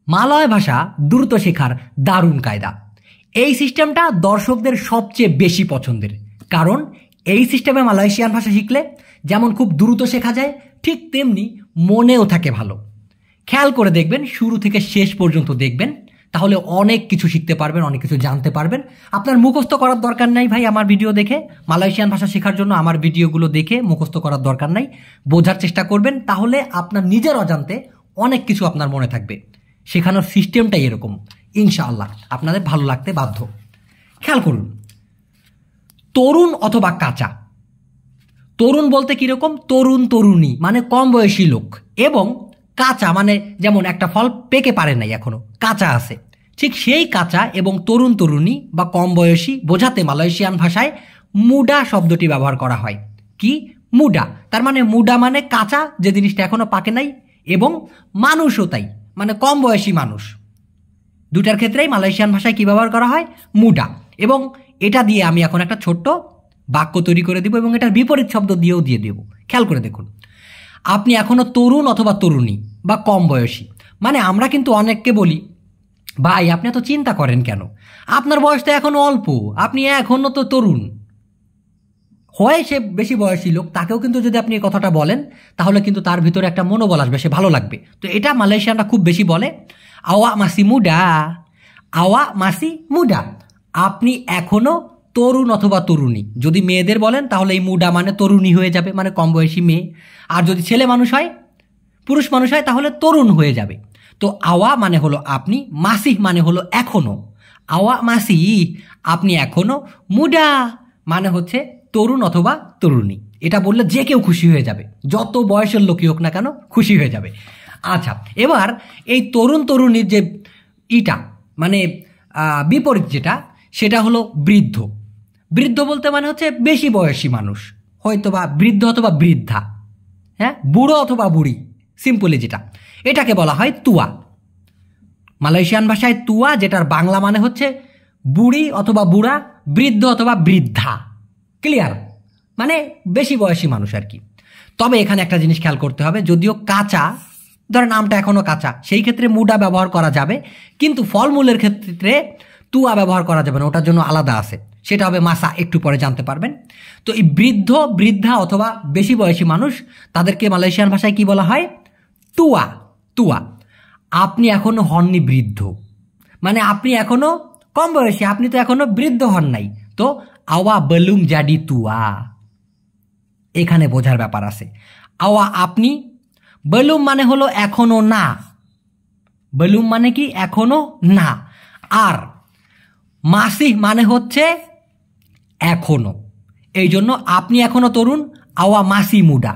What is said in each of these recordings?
মালয় ভাষা দ্রুত শেখার দারুণ কায়দা। এই সিস্টেমটা দর্শকদের সবচেয়ে বেশি পছন্দের, কারণ এই সিস্টেমে মালয়েশিয়ান ভাষা শিখলে যেমন খুব দ্রুত শেখা যায়, ঠিক তেমনি মনেও থাকে ভালো। খেয়াল করে দেখবেন, শুরু থেকে শেষ পর্যন্ত দেখবেন, তাহলে অনেক কিছু শিখতে পারবেন, অনেক কিছু জানতে পারবেন। আপনার মুখস্থ করার দরকার নাই ভাই আমার ভিডিও দেখে। মালয়েশিয়ান ভাষা শেখার জন্য আমার ভিডিওগুলো দেখে মুখস্থ করার দরকার নাই, বোঝার চেষ্টা করবেন, তাহলে আপনার নিজের অজান্তে অনেক কিছু আপনার মনে থাকবে। শেখানোর সিস্টেমটাই এরকম, ইনশাআল্লাহ আপনাদের ভালো লাগতে বাধ্য। খেয়াল করুন, তরুণ অথবা কাঁচা। তরুণ বলতে কিরকম? তরুণ তরুণী মানে কম বয়সী লোক, এবং কাঁচা মানে যেমন একটা ফল পেকে পারে নাই এখনো, কাঁচা আছে, ঠিক সেই কাঁচা এবং তরুণ তরুণী বা কম বয়সী বোঝাতে মালয়েশিয়ান ভাষায় মুডা শব্দটি ব্যবহার করা হয়। কি? মুডা। তার মানে মুডা মানে কাঁচা, যে জিনিসটা এখনো পাকে নাই, এবং মানুষও তাই, মানে কম বয়সী মানুষ। দুটার ক্ষেত্রেই মালয়েশিয়ান ভাষায় কি ব্যবহার করা হয়? মুডা। এবং এটা দিয়ে আমি এখন একটা ছোট্ট বাক্য তৈরি করে দিব এবং এটার বিপরীত শব্দ দিয়েও দিয়ে দেব। খেয়াল করে দেখুন, আপনি এখনো তরুণ অথবা তরুণী বা কম বয়সী, মানে আমরা কিন্তু অনেককে বলি, ভাই আপনি এত চিন্তা করেন কেন, আপনার বয়স তো এখনো অল্প, আপনি এখনো তো তরুণ। হয় সে বেশি বয়সী লোক, তাকেও কিন্তু যদি আপনি এই কথাটা বলেন, তাহলে কিন্তু তার ভিতরে একটা মনোবল আসবে, সে ভালো লাগবে। তো এটা মালয়েশিয়ানরা খুব বেশি বলে, আওয়া মাসি মুডা, আওয়া মাসি মুডা, আপনি এখনো তরুণ অথবা তরুণী। যদি মেয়েদের বলেন তাহলে এই মুডা মানে তরুণী হয়ে যাবে, মানে কম বয়সী মেয়ে। আর যদি ছেলে মানুষ হয়, পুরুষ মানুষ হয়, তাহলে তরুণ হয়ে যাবে। তো আওয়া মানে হলো আপনি, মাসিহ মানে হলো এখনো, আওয়া মাসি আপনি এখনো, মুডা মানে হচ্ছে তরুণ অথবা তরুণী। এটা বললে যে কেউ খুশি হয়ে যাবে, যত বয়সের লোকই হোক না কেন খুশি হয়ে যাবে। আচ্ছা, এবার এই তরুণ তরুণীর যে ইটা মানে বিপরীত যেটা, সেটা হলো বৃদ্ধ। বৃদ্ধ বলতে মানে হচ্ছে বেশি বয়সী মানুষ, হয়তো বা বৃদ্ধ অথবা বৃদ্ধা, হ্যাঁ, বুড়ো অথবা বুড়ি, সিম্পলি যেটা, এটাকে বলা হয় তুয়া। মালয়েশিয়ান ভাষায় তুয়া, যেটার বাংলা মানে হচ্ছে বুড়ি অথবা বুড়া, বৃদ্ধ অথবা বৃদ্ধা। ক্লিয়ার? মানে বেশি বয়সী মানুষ আর কি। তবে এখানে একটা জিনিস খেয়াল করতে হবে, যদিও কাঁচা, ধরেন আমটা এখনো কাঁচা, সেই ক্ষেত্রে মুডা ব্যবহার করা যাবে, কিন্তু ফলমূলের ক্ষেত্রে তুয়া ব্যবহার করা যাবে না, ওটার জন্য আলাদা আছে, সেটা হবে মাসা, একটু পরে জানতে পারবেন। তো এই বৃদ্ধ, বৃদ্ধা অথবা বেশি বয়সী মানুষ, তাদেরকে মালয়েশিয়ান ভাষায় কি বলা হয়? তুয়া। তুয়া। আপনি এখনো হননি বৃদ্ধ, মানে আপনি এখনো কম বয়সী, আপনি তো এখনো বৃদ্ধ হন নাই, তো আওয়া বেলুম জাডি তুয়া। এখানে বোঝার ব্যাপার আছে। আওয়া আপনি, বেলুম মানে হলো এখনো না, বেলুম মানে কি? এখনো না। আর মাসিহ মানে হচ্ছে এখনো, এই জন্য আপনি এখনো তরুণ, আওয়া মাসি মুডা,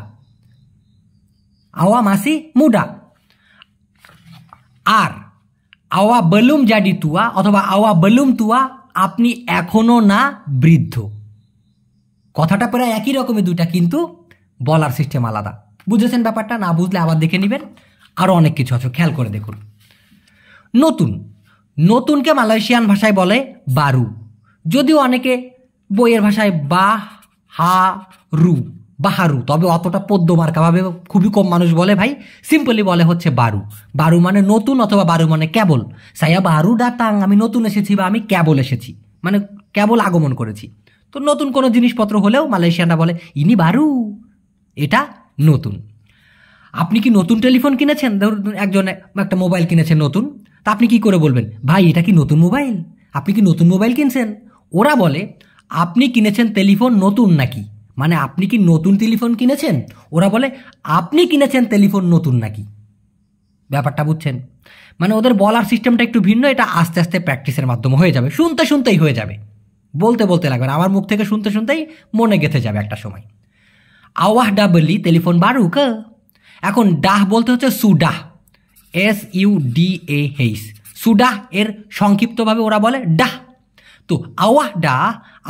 আওয়া মাসি মুডা। আর আওয়া বেলুম জাডি তুয়া অথবা আওয়া বেলুম তুয়া, আপনি এখনো না বৃদ্ধ। কথাটা প্রায় একই রকমের দুইটা, কিন্তু বলার সিস্টেম আলাদা। বুঝেছেন ব্যাপারটা? না বুঝলে আবার দেখে নেবেন, আরো অনেক কিছু আছে, খেয়াল করে দেখুন। নতুন। নতুনকে মালয়েশিয়ান ভাষায় বলে বারু, যদিও অনেকে বইয়ের ভাষায় বাহারু, তবে অতটা পদ্য মার্কা ভাবে খুবই কম মানুষ বলে ভাই, সিম্পলি বলে হচ্ছে বারু। বারু মানে নতুন, অথবা বারু মানে কেবল। সাইয়া বারু ডাটাং, আমি নতুন এসেছি বা আমি কেবল এসেছি, মানে কেবল আগমন করেছি। তো নতুন কোনো জিনিসপত্র হলেও মালয়েশিয়ানরা বলে ইনি বারু, এটা নতুন। আপনি কি নতুন টেলিফোন কিনেছেন? ধরুন একজন একটা মোবাইল কিনেছেন নতুন, তা আপনি কি করে বলবেন, ভাই এটা কি নতুন মোবাইল, আপনি কি নতুন মোবাইল কিনছেন? ওরা বলে আপনি কিনেছেন টেলিফোন নতুন নাকি, মানে আপনি কি নতুন টেলিফোন কিনেছেন? ওরা বলে আপনি কিনেছেন টেলিফোন নতুন নাকি। ব্যাপারটা বুঝছেন? মানে ওদের বলার সিস্টেমটা একটু ভিন্ন, এটা আস্তে আস্তে প্র্যাকটিসের মাধ্যমে হয়ে যাবে, শুনতে শুনতেই হয়ে যাবে, বলতে বলতে লাগবে না, আমার মুখ থেকে শুনতে শুনতেই মনে গেঁথে যাবে একটা সময়। আওয়াহ ডা বলি টেলিফোন বারু কে। এখন ডাহ বলতে হচ্ছে সুডাহ, SUDAH, সুডাহ এর সংক্ষিপ্তভাবে ওরা বলে ডাহ। তো আওয়াহ ডা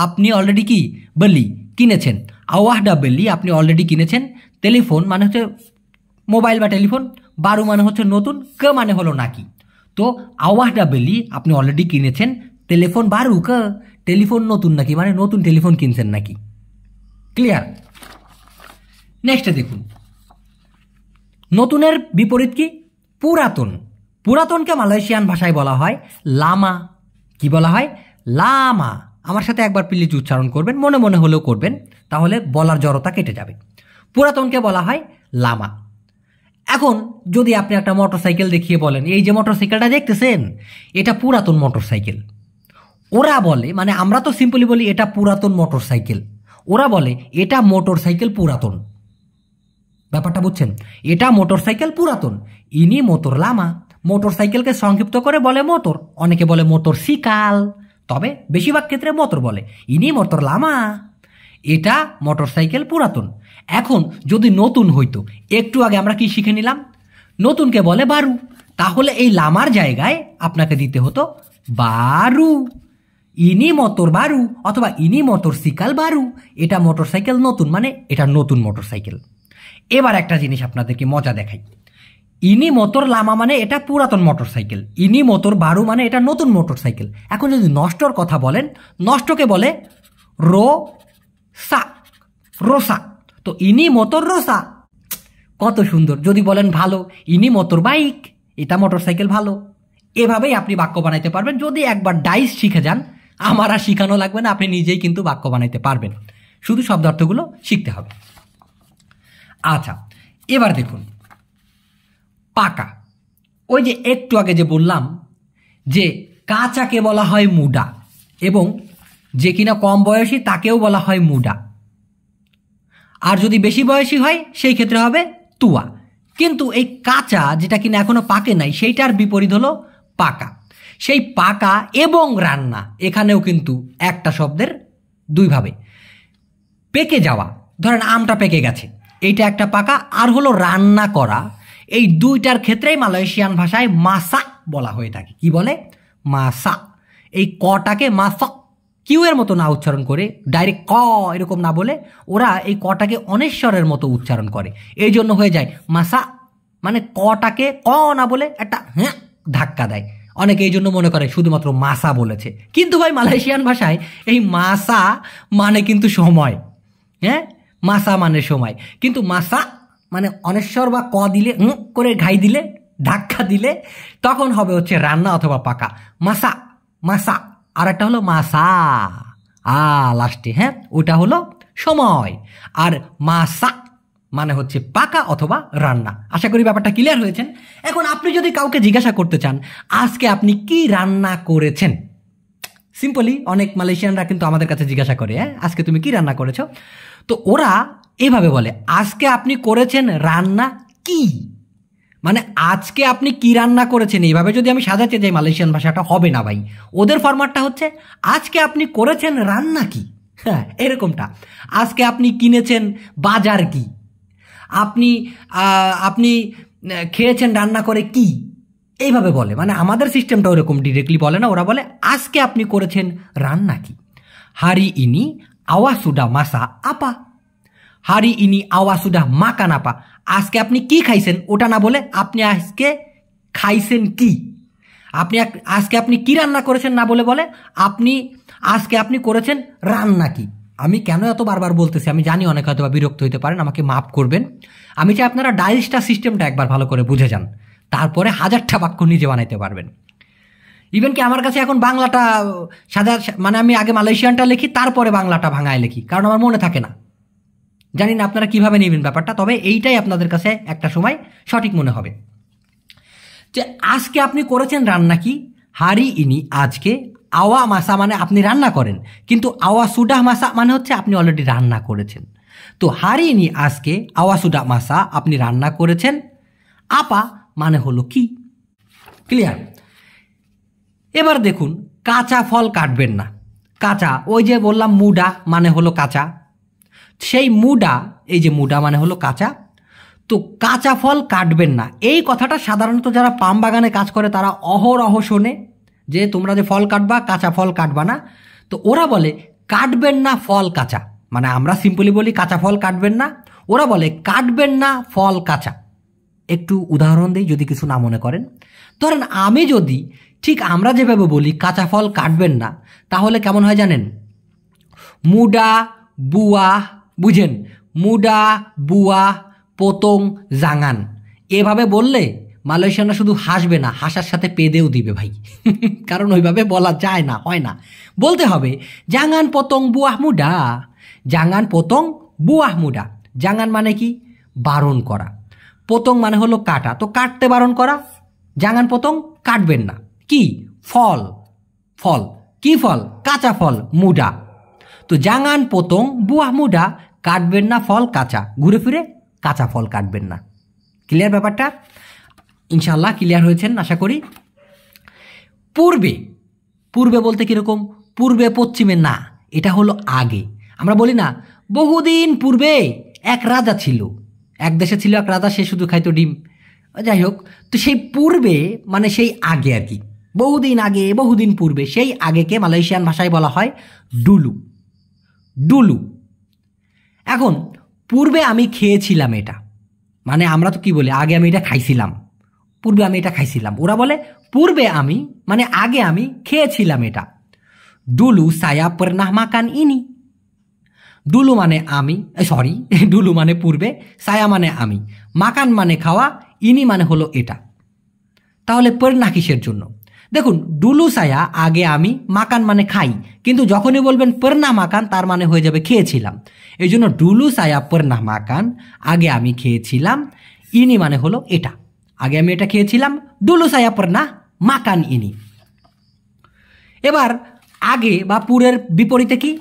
আপনি অলরেডি কি বলি কিনেছেন, আওয়াহ ডা বলি আপনি অলরেডি কিনেছেন, টেলিফোন মানে হচ্ছে মোবাইল বা টেলিফোন, বারু মানে হচ্ছে নতুন, কে মানে হলো নাকি। তো আওয়াহ ডা বলি আপনি অলরেডি কিনেছেন, টেলিফোন বারু কে, টেলিফোন নতুন নাকি, মানে নতুন টেলিফোন কিনছেন নাকি। ক্লিয়ার? নেক্সটে দেখুন, নতুনের বিপরীত কি? পুরাতন। পুরাতনকে মালয়েশিয়ান ভাষায় বলা হয় লামা। কি বলা হয়? লামা। আমার সাথে একবার প্লিজ উচ্চারণ করবেন, মনে মনে হলেও করবেন, তাহলে বলার জড়তা কেটে যাবে। পুরাতনকে বলা হয় লামা। এখন যদি আপনি একটা মোটরসাইকেল দেখিয়ে বলেন, এই যে মোটরসাইকেলটা দেখতেছেন, এটা পুরাতন মোটরসাইকেল, ওরা বলে, মানে আমরা তো সিম্পলি বলি এটা পুরাতন মোটরসাইকেল, ওরা বলে এটা মোটরসাইকেল পুরাতন। ব্যাপারটা বুঝছেন? এটা মোটরসাইকেল পুরাতন, ইনি মোটর লামা। মোটরসাইকেলকে সংক্ষিপ্ত করে বলে মোটর, অনেকে বলে মোটর সিকাল, তবে বেশিরভাগ ক্ষেত্রে মোটর বলে। ইনি মোটর লামা, এটা মোটরসাইকেল পুরাতন। এখন যদি নতুন হইতো, একটু আগে আমরা কি শিখে নিলাম? নতুনকে বলে বারু, তাহলে এই লামার জায়গায় আপনাকে দিতে হতো বারু। ইনি মোটর বারু অথবা ইনি মোটর সিকাল বারু, এটা মোটরসাইকেল নতুন, মানে এটা নতুন মোটরসাইকেল। এবার একটা জিনিস আপনাদেরকে মজা দেখাই। ইনি মোটর লামা মানে এটা পুরাতন মোটরসাইকেল, ইনি মোটর বারু মানে এটা নতুন মোটরসাইকেল। এখন যদি নষ্টর কথা বলেন, নষ্টকে বলে রোসা, রোসা। তো ইনি মোটর রোসা, কত সুন্দর। যদি বলেন ভালো, ইনি মোটর বাইক, এটা মোটরসাইকেল ভালো। এভাবেই আপনি বাক্য বানাইতে পারবেন। যদি একবার ডাইস শিখে যান, আমার আর শিখানো লাগবে না, আপনি নিজেই কিন্তু বাক্য বানাইতে পারবেন, শুধু শব্দার্থগুলো শিখতে হবে। আচ্ছা, এবার দেখুন পাকা। ওই যে একটু আগে যে বললাম যে কাঁচাকে বলা হয় মুডা, এবং যে কিনা কম বয়সী তাকেও বলা হয় মুডা, আর যদি বেশি বয়সী হয় সেই ক্ষেত্রে হবে তুয়া। কিন্তু এই কাঁচা যেটা কিনা এখনো পাকে নাই, সেইটার বিপরীত হলো পাকা। সেই পাকা এবং রান্না, এখানেও কিন্তু একটা শব্দের দুইভাবে। পেকে যাওয়া, ধরেন আমটা পেকে গেছে, এইটা একটা পাকা, আর হলো রান্না করা, এই দুইটার ক্ষেত্রেই মালয়েশিয়ান ভাষায় মাসা বলা হয়ে থাকে। কি বলে? মাসা। এই কটাকে মাসা কিউ এর মতো না উচ্চারণ করে, ডাইরেক্ট ক এরকম না বলে, ওরা এই কটাকে অনেশ্বরের মতো উচ্চারণ করে, এই জন্য হয়ে যায় মাসা। মানে কটাকে ক না বলে একটা হ্যাঁ ধাক্কা দেয়। অনেকে এই জন্য মনে করে শুধুমাত্র মাসা বলেছে, কিন্তু ভাই মালয়েশিয়ান ভাষায় এই মাসা মানে কিন্তু সময়। হ্যাঁ, মাসা মানে সময়, কিন্তু মাসা মানে অনেশ্বর বা ক দিলে করে ঘাই দিলে, ধাক্কা দিলে, তখন হবে হচ্ছে রান্না অথবা পাকা। মাসা, মাসা। আর একটা হলো মাসা লাস্টে, হ্যাঁ, ওটা হলো সময়। আর মাসা মানে হচ্ছে পাকা অথবা রান্না। আশা করি ব্যাপারটা ক্লিয়ার হয়েছেন। এখন আপনি যদি কাউকে জিজ্ঞাসা করতে চান আজকে আপনি কি রান্না করেছেন, সিম্পলি অনেক মালয়েশিয়ানরা কিন্তু আমাদের কাছে জিজ্ঞাসা করে, হ্যাঁ আজকে তুমি কি রান্না করেছো, তো ওরা এভাবে বলে আজকে আপনি করেছেন রান্না কি। মানে আজকে আপনি কি রান্না করেছেন, এইভাবে যদি আমি সাজাতে যাই মালয়েশিয়ান ভাষাটা হবে না ভাই। ওদের ফরম্যাটটা হচ্ছে আজকে আপনি করেছেন রান্না কি, হ্যাঁ এরকমটা। আজকে আপনি কিনেছেন বাজার কি, আপনি আপনি খেয়েছেন রান্না করে কি, এইভাবে বলে। মানে আমাদের সিস্টেমটা ওরকম ডিরেক্টলি বলে না, ওরা বলে আজকে আপনি করেছেন রান্না কি। হারি ইনি আওয়া সুডা মাসা আপা, হারি ইনি আওয়া সুডা মাকান আপা। আজকে আপনি কি খাইছেন ওটা না বলে আপনি আজকে খাইছেন কি। আপনি আজকে আপনি কি রান্না করেছেন না বলে বলে আপনি আজকে আপনি করেছেন রান্না কি। আমি কেন এত বারবার বলতেছি আমি জানি, অনেক হয়তো বিরক্ত হইতে পারেন, আমাকে মাফ করবেন। আমি চাই আপনারা ডাইজেস্টা সিস্টেমটা একবার ভালো করে বুঝে যান, তারপরে হাজারটা বাক্য নিজে বানাইতে পারবেন। ইভেন কি আমার কাছে এখন বাংলাটা মানে আমি আগে মালয়েশিয়ানটা লিখি, তারপরে বাংলাটা ভাঙায় লিখি, কারণ আমার মনে থাকে না। জানি না আপনারা কিভাবে নেবেন ব্যাপারটা, তবে এইটাই আপনাদের কাছে একটা সময় সঠিক মনে হবে যে আজকে আপনি করেছেন রান্না কি। হারি ইনি আজকে, আওয়া মাসা মানে আপনি রান্না করেন, কিন্তু আওয়া সুডাহ মাসা মানে হচ্ছে আপনি অলরেডি রান্না করেছেন। তো হারি ইনি আজকে, আওয়া সুডাহ মাসা আপনি রান্না করেছেন, আপা মানে হলো কি। ক্লিয়ার? এবার দেখুন কাঁচা ফল কাটবেন না। কাঁচা, ওই যে বললাম মুডা মানে হলো কাঁচা, সেই মুডা, এই যে মুডা মানে হলো কাঁচা। তো কাঁচা ফল কাটবেন না, এই কথাটা সাধারণত যারা পাম বাগানে কাজ করে তারা অহরহ শোনে যে তোমরা যে ফল কাটবা, কাঁচা ফল কাটবা না। তো ওরা বলে কাটবেন না ফল কাঁচা, মানে আমরা সিম্পলি বলি কাঁচা ফল কাটবেন না, ওরা বলে কাটবেন না ফল কাঁচা। একটু উদাহরণ দিই যদি কিছু না মনে করেন। ধরেন আমি যদি ঠিক আমরা যেভাবে বলি কাঁচা ফল কাটবেন না, তাহলে কেমন হয় জানেন? মুডা বুয়া, বুঝেন, মুডা বুয়া পোতং জাঙান, এভাবে বললে মালয়েশিয়ানরা শুধু হাসবে না, হাসার সাথে পেদেও দিবে ভাই। কারণ ওইভাবে বলা যায় না, হয় না। বলতে হবে জাঙ্গান পতং বুয়াহ মুডা, জাঙ্গান পতং বুয়াহ মুডা। জাঙ্গান মানে কি? বারণ করা। পতং মানে হলো কাটা, তো কাটতে বারণ করা। জাঙ্গান পতং কাটবেন না। কি? ফল। ফল কি ফল? কাঁচা ফল, মুডা। তো জাঙ্গান পতং বুয়াহ মুডা, কাটবেন না ফল কাঁচা, ঘুরে ফিরে কাঁচা ফল কাটবেন না। ক্লিয়ার ব্যাপারটা? ইনশাল্লাহ ক্লিয়ার হয়েছেন আশা করি। পূর্বে, পূর্বে বলতে কিরকম? পূর্বে পশ্চিমে না, এটা হলো আগে। আমরা বলি না বহুদিন পূর্বে এক রাজা ছিল, এক দেশে ছিল এক রাজা, সে শুধু খাইতো ডিম। যাই হোক, তো সেই পূর্বে মানে সেই আগে আর কি, বহুদিন আগে, বহুদিন পূর্বে, সেই আগেকে মালয়েশিয়ান ভাষায় বলা হয় ডুলু। ডুলু। এখন পূর্বে আমি খেয়েছিলাম এটা, মানে আমরা তো কি বলি, আগে আমি এটা খাইছিলাম, পূর্বে আমি এটা খাইছিলাম। ওরা বলে পূর্বে আমি মানে আগে আমি খেয়েছিলাম এটা। ডুলু সায়া পর্নাহ মাকান ইনি। ডুলু মানে আমি, সরি, ডুলু মানে পূর্বে, সায়া মানে আমি, মাকান মানে খাওয়া, ইনি মানে হলো এটা। তাহলে পর্না কিসের জন্য? দেখুন, ডুলু সায়া আগে আমি, মাকান মানে খাই, কিন্তু যখনই বলবেন পর্না মাকান তার মানে হয়ে যাবে খেয়েছিলাম। এই জন্য ডুলু সায়া পর্না মাকান, আগে আমি খেয়েছিলাম, ইনি মানে হলো এটা। আগে আমি এটা খেয়েছিলাম, ডুলু সায়া পর্না মাকান ইনি। এবার আগে বা পূর্বের বিপরীতে কি?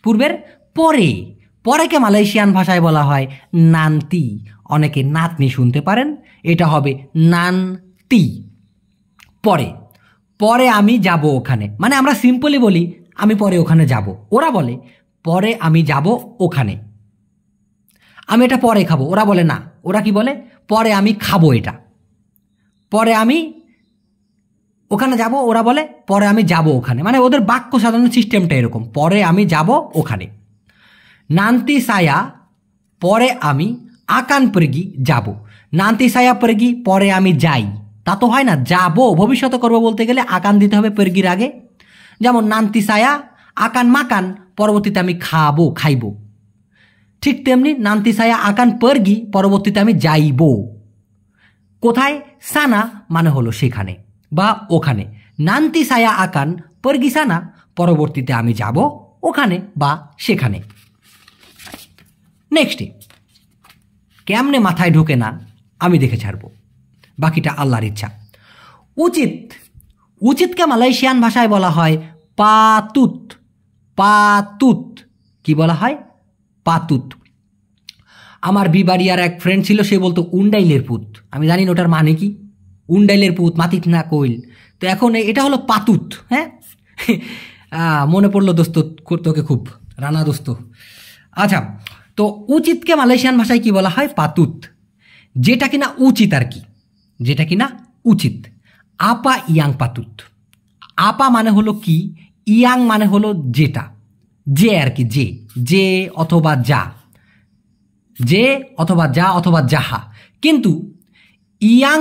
পূর্বের পরে। পরেকে মালয়েশিয়ান ভাষায় বলা হয় নান্তি। অনেকে নাতনি শুনতে পারেন, এটা হবে নান্তি। পরে। পরে আমি যাব ওখানে, মানে আমরা সিম্পলি বলি আমি পরে ওখানে যাব। ওরা বলে পরে আমি যাব ওখানে, আমি এটা পরে খাবো। ওরা বলে না, ওরা কি বলে? পরে আমি খাবো এটা। পরে আমি ওখানে যাব, ওরা বলে পরে আমি যাব ওখানে। মানে ওদের বাক্য সাধারণ সিস্টেমটা এরকম, পরে আমি যাব ওখানে। নান্তি সায়া পরে আমি আকান পেরগি যাব। নান্তি সায়া পেরগি পরে আমি যাই, তা তো হয় না। যাব ভবিষ্যতে করবো বলতে গেলে আকান দিতে হবে পেরগির আগে। যেমন নান্তি সায়া আকান মাকান, পরবর্তীতে আমি খাবো, খাইব। ঠিক তেমনি নান্তি সায়া আকান পেরগি, পরবর্তীতে আমি যাইব। কোথায়? সানা মানে হলো সেখানে বা ওখানে। নান্তি সায়া আকান পেরগি সানা, পরবর্তীতে আমি যাব ওখানে বা সেখানে। নেক্সটে কেমনে মাথায় ঢোকে না আমি দেখে ছাড়বো, বাকিটা আল্লাহর ইচ্ছা। উচিত। উচিতকে মালয়েশিয়ান ভাষায় বলা হয় পাতুত। পাতুত। কি বলা হয়? পাতুত। আমার বিবাড়িয়ার এক ফ্রেন্ড ছিল, সে বলতো উন্ডাইলের পুত। আমি জানি না ওটার মানে কি, উন্ডাইলের পুত, মাতিত না কইল। তো এখন এটা হলো পাতুত। হ্যাঁ, মনে পড়লো দোস্ত তোকে খুব, রানা দোস্ত। আচ্ছা, তো উচিতকে মালয়েশিয়ান ভাষায় কি বলা হয়? পাতুত। যেটা কিনা উচিত আর কি, যেটা কিনা উচিত। আপা ইয়াং পাতুত। আপা মানে হলো কি, ইয়াং মানে হলো যেটা, যে আর কি, যে, যে অথবা যা, যে অথবা যা অথবা যাহা। কিন্তু ইয়াং,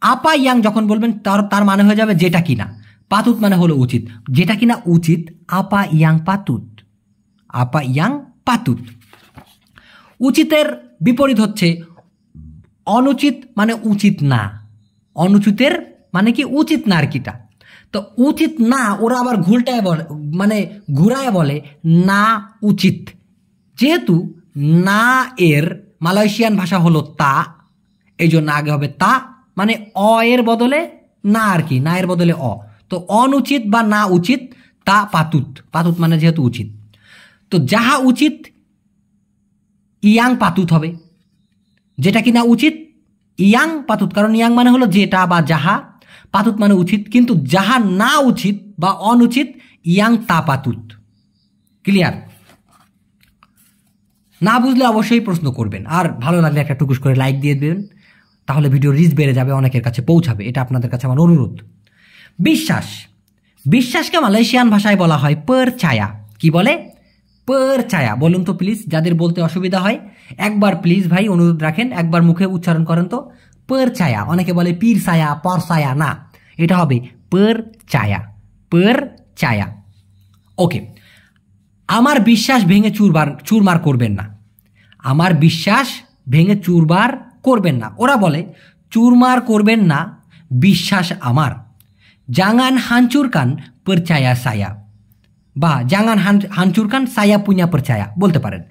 আপা ইয়াং যখন বলবেন তার মানে হয়ে যাবে যেটা কিনা। পাতুত মানে হলো উচিত, যেটা কিনা উচিত। আপা ইয়াং পাতুত। আপা ইয়াং পাতুত। উচিতের বিপরীত হচ্ছে অনুচিত, মানে উচিত না। অনুচিতের মানে কি? উচিত না আর কিটা। তো উচিত না ওরা আবার ঘুলটায় বলে, মানে ঘুরায় বলে না উচিত। যেহেতু না এর মালয়েশিয়ান ভাষা হলো তা, এই জন্য আগে হবে তা, মানে অ এর বদলে না আর কি, না এর বদলে অ। তো অনুচিত বা না উচিত, তা পাতুত। পাতুত মানে যেহেতু উচিত, তো যাহা উচিত ইয়াং পাতুত হবে। যেটা কিনা উচিত ইয়াং পাতুত, কারণ ইয়াং মানে হলো যেটা বা যাহা, পাতুত মানে উচিত। কিন্তু যাহা না উচিত বা অনুচিত, ইয়াং তা পাতুত। ক্লিয়ার? না বুঝলে অবশ্যই প্রশ্ন করবেন, আর ভালো লাগলে একটা টুকুস করে লাইক দিয়ে দেবেন, তাহলে ভিডিও রিচ বেড়ে যাবে, অনেকের কাছে পৌঁছাবে। এটা আপনাদের কাছে আমার অনুরোধ। বিশ্বাস। বিশ্বাসকে মালয়েশিয়ান ভাষায় বলা হয় পারচায়া। কি বলে? পারচায়া। বলুন তো প্লিজ, যাদের বলতে অসুবিধা হয় একবার প্লিজ ভাই অনুরোধ রাখেন, একবার মুখে উচ্চারণ করেন তো। পারচায়া। অনেকে বলে পীর ছায়া, পরছায়া, না, এটা হবে পারচায়া। পারচায়া। ওকে। আমার বিশ্বাস ভেঙে চুরমার করবেন না। আমার বিশ্বাস ভেঙে চুরমার করবেন না। ওরা বলে চুরমার করবেন না বিশ্বাস আমার, jangan hancurkan percaya saya, বা jangan hancurkan saya punya percaya বলতে পারেন।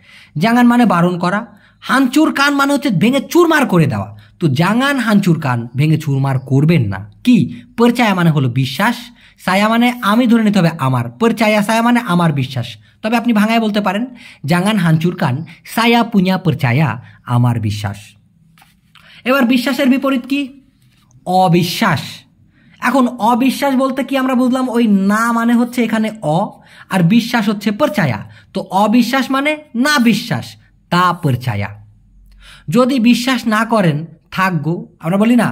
jangan মানে বারণ করা, hancurkan মানে হচ্ছে ভেঙে চুরমার করে দেওয়া। তো jangan hancurkan ভেঙে চুরমার করবেন না কি, percaya মানে হলো বিশ্বাস, saya মানে আমি ধরে নিতে হবে আমার, percaya saya মানে আমার বিশ্বাস। তবে আপনি ভাঙায় বলতে পারেন jangan hancurkan saya punya percaya, আমার বিশ্বাস। এবার বিশ্বাসের বিপরীত কি, অবিশ্বাস। এখন অবিশ্বাস বলতে কি আমরা বুঝলাম, ওই না মানে হচ্ছে এখানে অ, আর বিশ্বাস হচ্ছে percaya। তো অবিশ্বাস মানে না বিশ্বাস, তা percaya। যদি বিশ্বাস না করেন থাকগো, আমরা বলি না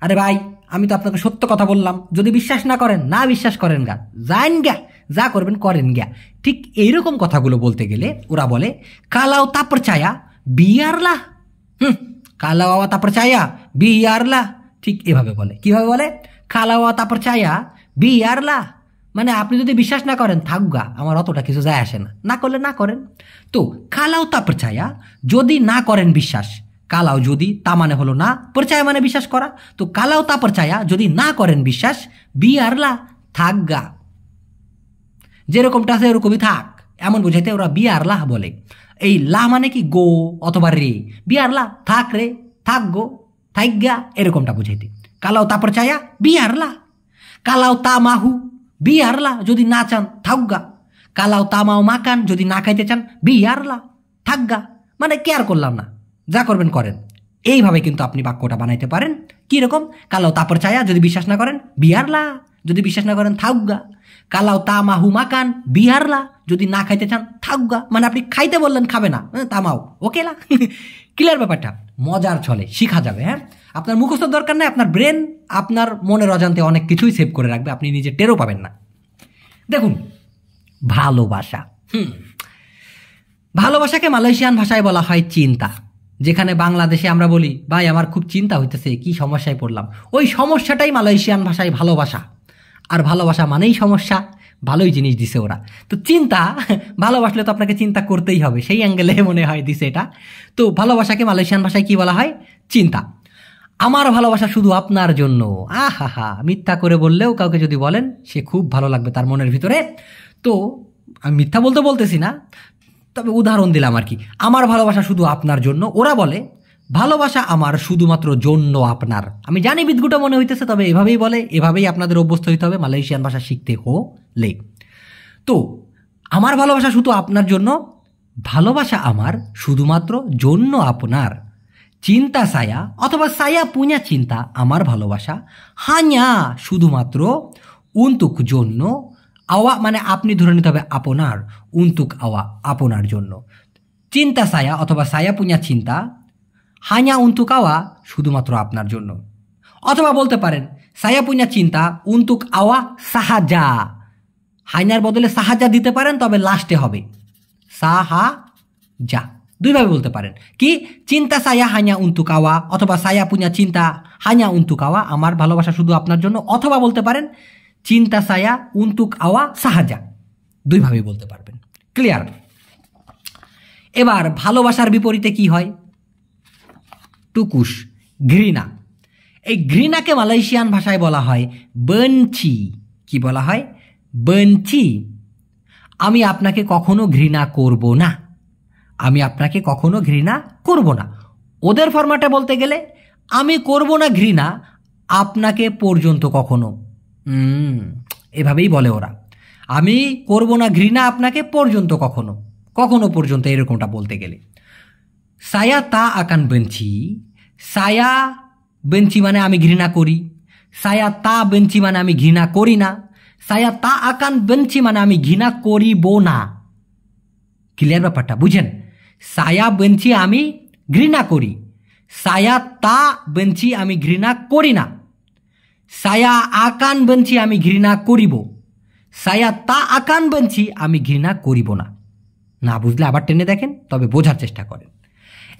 আরে ভাই আমি তো আপনাকে সত্য কথা বললাম, যদি বিশ্বাস না করেন না বিশ্বাস করেন গা, যান গা, যা করবেন করেন গা। ঠিক এইরকম কথাগুলো বলতে gele ওরা বলে kalau tak percaya biarlah, kalau tak percaya biarlah। ঠিক এভাবে বলে, কিভাবে বলে, kalau tak percaya biarlah, মানে আপনি যদি বিশ্বাস না করেন থাকগা, আমার অতটা কিছু যায় আসে না, না করলে না করেন। তো kalau tak percaya যদি না করেন বিশ্বাস, kalau যদি তা মানে হলো না, percaya মানে বিশ্বাস করা। তো kalau tak percaya যদি না করেন বিশ্বাস, biarlah থাকগা, যেরকমটা আছে এরকমই থাক, এমন বুঝাইতে ওরা biarlah বলে। এই লা মানে কি গো অথবা রে, biarlah থাক রে, থাক গো, থাকগা, এরকমটা বুঝাইতে। kalau tak percaya biarlah, kalau tak mahu biarlah যদি না চান থাকগা, kalau tak mau makan যদি না খাইতে চান biarlah থাকগা, মানে কেয়ার করলাম না, যা করবেন করেন। এইভাবে কিন্তু আপনি বাক্যটা বানাইতে পারেন। কি রকম, kalau tak percaya যদি বিশ্বাস না করেন biarlah, যদি বিশ্বাস না করেন থাকগা, kalau tak mahu makan biarlah যদি না খাইতে চান থাকগা, মানে আপনি খাইতে বললেন খাবে না, তা মাও ওকে না। ক্লিয়ার ব্যাপারটা, মজার ছলে শিখা যাবে। হ্যাঁ, আপনার মুখস্থ দরকার নাই, আপনার ব্রেন আপনার মনের অজান্তে অনেক কিছুই সেভ করে রাখবে, আপনি নিজে টেরও পাবেন না। দেখুন ভালোবাসা, ভালোবাসাকে মালয়েশিয়ান ভাষায় বলা হয় চিন্তা। যেখানে বাংলাদেশে আমরা বলি ভাই আমার খুব চিন্তা হইতেছে, কি সমস্যায় পড়লাম, ওই সমস্যাটাই মালয়েশিয়ান ভাষায় ভালোবাসা। আর ভালোবাসা মানেই সমস্যা, ভালোই জিনিস দিছে ওরা। তো চিন্তা, ভালোবাসলে তো আপনাকে চিন্তা করতেই হবে, সেই অ্যাঙ্গেলে মনে হয় দিছে এটা। তো ভালোবাসাকে মালয়েশিয়ান ভাষায় কি বলা হয়, চিন্তা। আমার ভালোবাসা শুধু আপনার জন্য, আহা, মিথ্যা করে বললেও কাউকে যদি বলেন সে খুব ভালো লাগবে তার মনের ভিতরে। তো আমি মিথ্যা বলতেছি না, তবে উদাহরণ দিলাম আর কি। আমার ভালোবাসা শুধু আপনার জন্য, ওরা বলে ভালোবাসা আমার শুধুমাত্র জন্য আপনার। আমি জানি বিদঘুটা মনে হইতেছে, তবে এভাবেই বলে, এভাবেই আপনাদের অভ্যস্ত হইতে হবে মালয়েশিয়ান ভাষা শিখতে হলে। তো আমার ভালোবাসা শুধু আপনার জন্য, ভালোবাসা আমার শুধুমাত্র জন্য আপনার। চিন্তা সায়া অথবা সায়া পুnya চিন্তা, আমার ভালোবাসা হাnya শুধুমাত্র, উন্তুক জন্য, আওয়া মানে আপনি ধরে নিতে হবে আপনার, উন্তুক আওয়া আপনার জন্য। চিন্তা সায়া অথবা সায়া পুnya চিন্তা হাnya উন্তুক আওয়া শুধুমাত্র আপনার জন্য। অথবা বলতে পারেন সায়া পুnya চিন্তা উন্তুক আওয়া সাহায্যা, হাইনার বদলে সাহায্যা দিতে পারেন, তবে লাস্টে হবে সাহায্যা। দুইভাবে বলতে পারেন কি, চিন্তা সায়া হাnya উন্তুক আওয়া অথবা সায়া পুnya চিন্তা হাnya উন্তুক আওয়া, আমার ভালোবাসা শুধু আপনার জন্য। অথবা বলতে পারেন চিন্তা সায়া উন্তুক আওয়া সাহায্যা, দুইভাবে বলতে পারবেন। ক্লিয়ার? এবার ভালোবাসার বিপরীতে কি হয়, টুকুস, ঘৃণা। এই ঘৃণাকে মালয়েশিয়ান ভাষায় বলা হয় বেঞ্চি। কি বলা হয়, বেঞ্চি। আমি আপনাকে কখনো ঘৃণা করব না, আমি আপনাকে কখনো ঘৃণা করব না। ওদের ফরম্যাটে বলতে গেলে আমি করব না ঘৃণা আপনাকে পর্যন্ত কখনো, এভাবেই বলে ওরা। আমি করব না ঘৃণা আপনাকে পর্যন্ত কখনো, কখনো পর্যন্ত, এরকমটা বলতে গেলে। সায়া তা আকান বেঞ্চি, সায়া বেঞ্চি মানে আমি ঘৃণা করি, সায়া তা বেঞ্চি মানে আমি ঘৃণা করি না, সায়া তা আকান বেঞ্চি মানে আমি ঘৃণা করিব না। ক্লিয়ার ব্যাপারটা, বুঝেন? সায়া বেঞ্চি আমি ঘৃণা করি, সায়া তা বেঞ্চি আমি ঘৃণা করি না, সায়া আকান বেঞ্চি আমি ঘৃণা করিব, সায়া তা আকান বেঞ্চি আমি ঘৃণা করিব না। না বুঝলে আবার টেনে দেখেন, তবে বোঝার চেষ্টা করেন।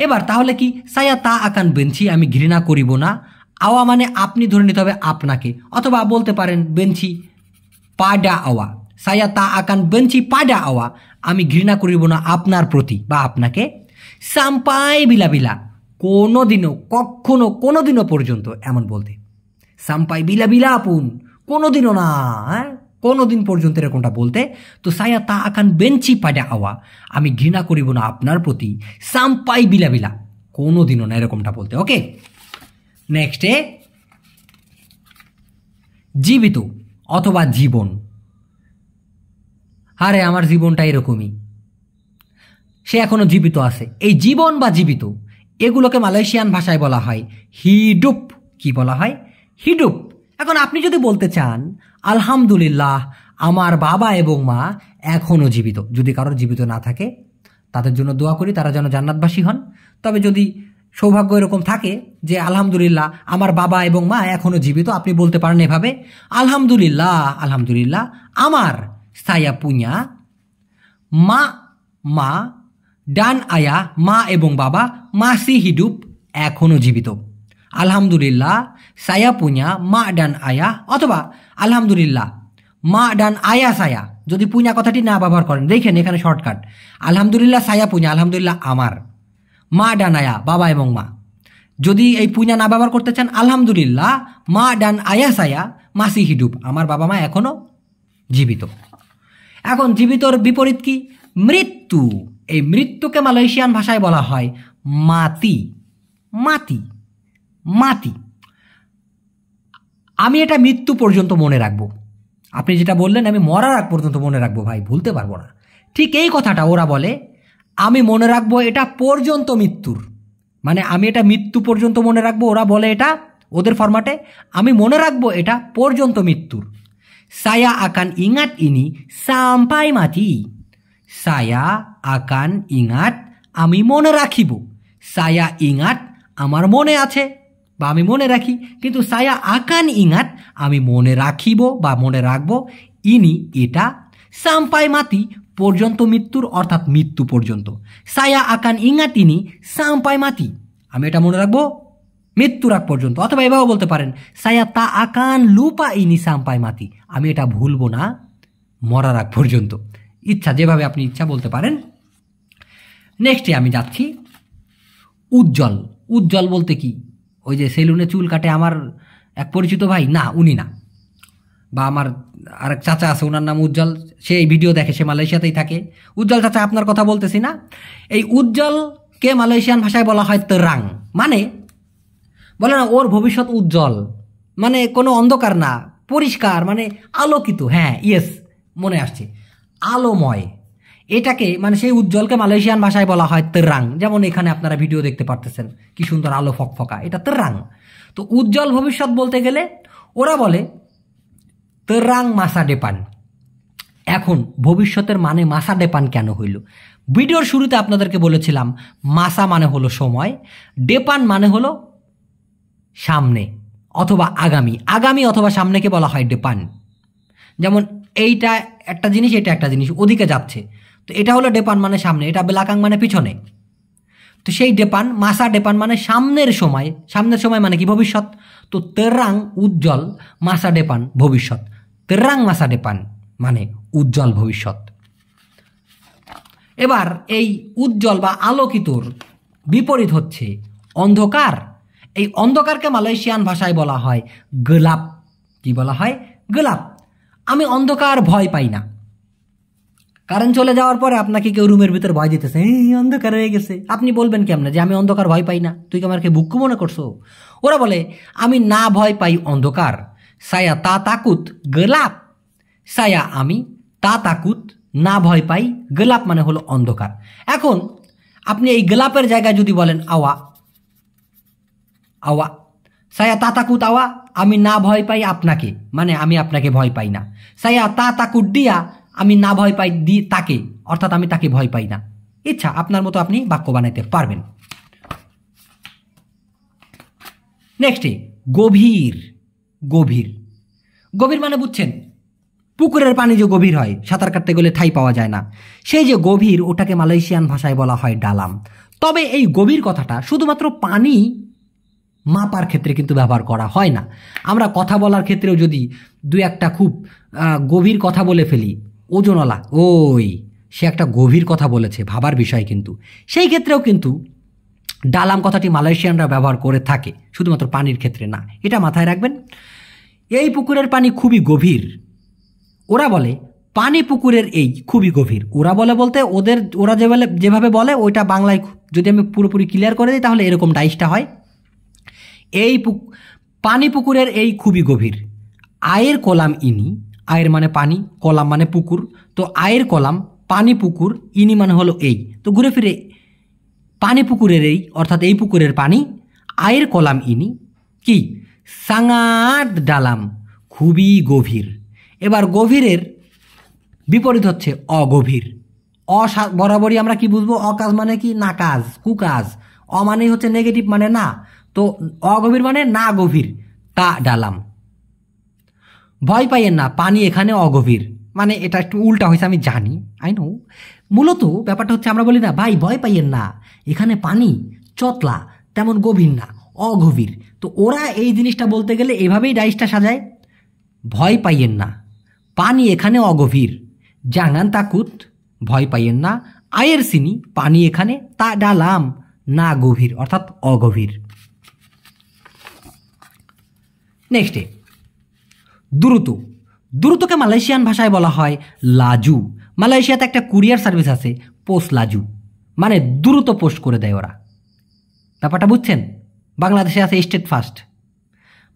এবার তাহলে কি, সায়া তা আকান বেঞ্চি আমি ঘৃণা করিব না, আওয়া মানে আপনি ধরে নিতে হবে আপনাকে, অথবা বলতে পারেন বেঞ্চি পাডা আওয়া, সায়া তা আকান বেঞ্চি পাডা আওয়া, আমি ঘৃণা করিব না আপনার প্রতি বা আপনাকে। সাম্পাই বিলা বিলা, কোনোদিনও পর্যন্ত এমন বলতে। সাম্পাই বিলা বিলা আপুন, কোনোদিনও না, হ্যাঁ কোনোদিন পর্যন্ত এরকমটা বলতে। তো সায়া তা আকান বেঞ্চি পাডা আওয়া, আমি ঘৃণা করিব না আপনার প্রতি, সাম্পাই বিলা বিলা, কোনোদিনও না এরকমটা বলতে। ওকে, নেক্সটে জীবিত অথবা জীবন। আরে আমার জীবনটা এরকমই, সে এখনো জীবিত আছে। এই জীবন বা জীবিত এগুলোকে মালয়েশিয়ান ভাষায় বলা হয় হিডুপ। কি বলা হয়? হিডুপ। এখন আপনি যদি বলতে চান আলহামদুলিল্লাহ আমার বাবা এবং মা এখনো জীবিত, যদি কারোর জীবিত না থাকে তাদের জন্য দোয়া করি তারা যেন জান্নাতবাসী হন। তবে যদি সৌভাগ্য এরকম থাকে যে আলহামদুলিল্লাহ আমার বাবা এবং মা এখনো জীবিত, আপনি বলতে পারেন এভাবে, আলহামদুলিল্লাহ আলহামদুলিল্লাহ আমার সায়া পুnya মা ডান আয়া, মা এবং বাবা masih hidup, এখনো জীবিত। আলহামদুলিল্লাহ saya punya মা ডান আয়া, অথবা আলহামদুলিল্লাহ মা ডান আয়া সায়া। যদি পুnya কথাটি না ব্যবহার করেন, দেখেন এখানে শর্টকাট, আলহামদুলিল্লাহ saya punya, আলহামদুলিল্লাহ আমার, মা ডান আয়া বাবা এবং মা। যদি এই পুnya না ব্যবহার করতে চান, আলহামদুলিল্লাহ মা ডান আয়া সায়া masih hidup, আমার বাবা মা এখনো জীবিত। এখন জীবিতর বিপরীত কি? মৃত্যু। এই মৃত্যুকে মালয়েশিয়ান ভাষায় বলা হয় মাতি। মাতি মাতি। আমি এটা মৃত্যু পর্যন্ত মনে রাখবো। আপনি যেটা বললেন আমি মরার আগ পর্যন্ত মনে রাখবো, ভাই ভুলতে পারবো না। ঠিক এই কথাটা ওরা বলে আমি মনে রাখবো এটা পর্যন্ত মৃত্যুর, মানে আমি এটা মৃত্যু পর্যন্ত মনে রাখবো। ওরা বলে এটা ওদের ফরম্যাটে আমি মনে রাখবো এটা পর্যন্ত মৃত্যুর। saya akan ingat ini sampai mati, saya akan ingat আমি মনে রাখিব, saya ingat আমার মনে আছে বা আমি মনে রাখি, কিন্তু saya akan ingat আমি মনে রাখিব বা মনে রাখবো, ইনি এটা, sampai mati পর্যন্ত মৃত্যুর, অর্থাৎ মৃত্যু পর্যন্ত। saya akan ingat ini sampai mati, আমি এটা মনে রাখবো মৃত্যুর আগ পর্যন্ত। অথবা এভাবেও বলতে পারেন saya tak akan lupa ini sampai mati, আমি এটা ভুলবো না মরার আগ পর্যন্ত। ইচ্ছা, যেভাবে আপনি ইচ্ছা বলতে পারেন। নেক্সটে আমি যাচ্ছি উজ্জ্বল। উজ্জ্বল বলতে কি? ওই যে সেলুনে চুল কাটে আমার এক পরিচিত ভাই, না উনি না, বা আমার আরেক চাচা আছে ওনার নাম উজ্জ্বল, সে এই ভিডিও দেখে, সে মালয়েশিয়াতেই থাকে। উজ্জ্বল চাচা আপনার কথা বলতেছি না। এই উজ্জ্বলকে মালয়েশিয়ান ভাষায় বলা হয় তেরাং, মানে বলে না ওর ভবিষ্যৎ উজ্জ্বল, মানে কোনো অন্ধকার না, পরিষ্কার, মানে আলোকিত। হ্যাঁ ইয়েস, মনে আসছে, আলোময়। এটাকে মানে সেই উজ্জ্বলকে মালয়েশিয়ান ভাষায় বলা হয় তেরাং। যেমন এখানে আপনারা ভিডিও দেখতে পারতেছেন কি সুন্দর আলো ফকফকা, এটা তেরাং। তো উজ্জ্বল ভবিষ্যৎ বলতে গেলে ওরা বলে তেরাং মাসা ডেপান। এখন ভবিষ্যতের মানে মাসা ডেপান কেন হইল? ভিডিওর শুরুতে আপনাদেরকে বলেছিলাম মাসা মানে হলো সময়, ডেপান মানে হলো সামনে অথবা আগামী। আগামী অথবা সামনেকে বলা হয় ডেপান। যেমন এইটা একটা জিনিস, এটা একটা জিনিস, ওদিকে যাচ্ছে, তো এটা হলো ডেপান মানে সামনে, এটা বেলাকাং মানে পিছনে। তো সেই ডেপান, মাসা ডেপান মানে সামনের সময়। সামনের সময় মানে কি? ভবিষ্যৎ। তো তেরাং উজ্জ্বল, মাসা ডেপান ভবিষ্যৎ। তেরাং মাসা ডেপান মানে উজ্জ্বল ভবিষ্যৎ। এবার এই উজ্জ্বল বা আলোকিতর বিপরীত হচ্ছে অন্ধকার। এই অন্ধকারকে মালয়েশিয়ান ভাষায় বলা হয় গেলাপ। কি বলা হয়? গেলাপ। আমি অন্ধকার ভয় পাই না। কারেন্ট চলে যাওয়ার পরে আপনাকে কেউ রুমের ভিতর ভয় দিতেছে, এই অন্ধকার হয়ে গেছে, আপনি বলবেন কেমনে যে আমি অন্ধকার ভয় পাই না, তুই কি আমাকে বুক্কু মনে করছো? ওরা বলে আমি না ভয় পাই অন্ধকার, সায়া তা তাকুত গেলাপ। সায়া আমি, তা তাকুত না ভয় পাই, গেলাপ মানে হলো অন্ধকার। এখন আপনি এই গেলাপের জায়গায় যদি বলেন আওয়া, আওয়া, সায়া তা তাকুত আওয়া, আমি না ভয় পাই আপনাকে, মানে আমি আপনাকে ভয় পাই না। সায়া তা তাকুত দিয়া, আমি না ভয় পাই তাকে, অর্থাৎ আমি তাকে ভয় পাই না। ইচ্ছা আপনার মতো আপনি বাক্য বানাইতে পারবেন। নেক্সটে গভীর। গভীর, গভীর মানে বুঝছেন? পুকুরের পানি যে গভীর হয়, সাঁতার কাটতে গেলে ঠাই পাওয়া যায় না, সেই যে গভীর, ওটাকে মালয়েশিয়ান ভাষায় বলা হয় ডালাম। তবে এই গভীর কথাটা শুধুমাত্র পানি মাপার ক্ষেত্রে কিন্তু ব্যবহার করা হয় না। আমরা কথা বলার ক্ষেত্রেও যদি দু একটা খুব গভীর কথা বলে ফেলি, ওজনওয়ালা, ওই সে একটা গভীর কথা বলেছে, ভাবার বিষয়, কিন্তু সেই ক্ষেত্রেও কিন্তু ডালাম কথাটি মালয়েশিয়ানরা ব্যবহার করে থাকে, শুধুমাত্র পানির ক্ষেত্রে না, এটা মাথায় রাখবেন। এই পুকুরের পানি খুবই গভীর। ওরা বলে পানি পুকুরের এই খুবই গভীর। ওরা বলে বলতে ওরা যেভাবে বলে ওইটা বাংলায় যদি আমি পুরোপুরি ক্লিয়ার করে দিই তাহলে এরকম ডাইসটা হয়। পানি পুকুরের এই খুবই গভীর। আয়ের কলাম ইনি, আয়ের মানে পানি, কলাম মানে পুকুর, তো আয়ের কলাম পানি পুকুর, ইনি মানে হলো এই, তো ঘুরে ফিরে পানি পুকুরের এই অর্থাৎ এই পুকুরের পানি, আয়ের কলাম ইনি কি সাঙ্গাত ডালাম, খুবই গভীর। এবার গভীরের বিপরীত হচ্ছে অগভীর। বরাবরই আমরা কি বুঝবো? অকাজ মানে কি? না কাজ, কুকাজ। অ মানেই হচ্ছে নেগেটিভ, মানে না, তো অগভীর মানে না গভীর, তা ডালাম। ভয় পাইয়েন না, পানি এখানে অগভীর, মানে এটা একটু উল্টা হয়েছে আমি জানি, আই নো। মূলত ব্যাপারটা হচ্ছে আমরা বলি না ভাই ভয় পাইয়েন না, এখানে পানি চতলা, তেমন গভীর না, অগভীর। তো ওরা এই জিনিসটা বলতে গেলে এভাবেই ডাইসটা সাজায়, ভয় পাইয়েন না, পানি এখানে অগভীর, জাঙ্গান তাকুত, ভয় পাইয়েন না, আয়ের সিনি, পানি এখানে তা ডালাম, না গভীর অর্থাৎ অগভীর। নেক্সটে দ্রুত। দ্রুতকে মালয়েশিয়ান ভাষায় বলা হয় লাজু। মালয়েশিয়াতে একটা কুরিয়ার সার্ভিস আছে পোস্ট লাজু, মানে দ্রুত পোস্ট করে দেয় ওরা। ব্যাপারটা বুঝছেন? বাংলাদেশে আছে স্টেট ফাস্ট,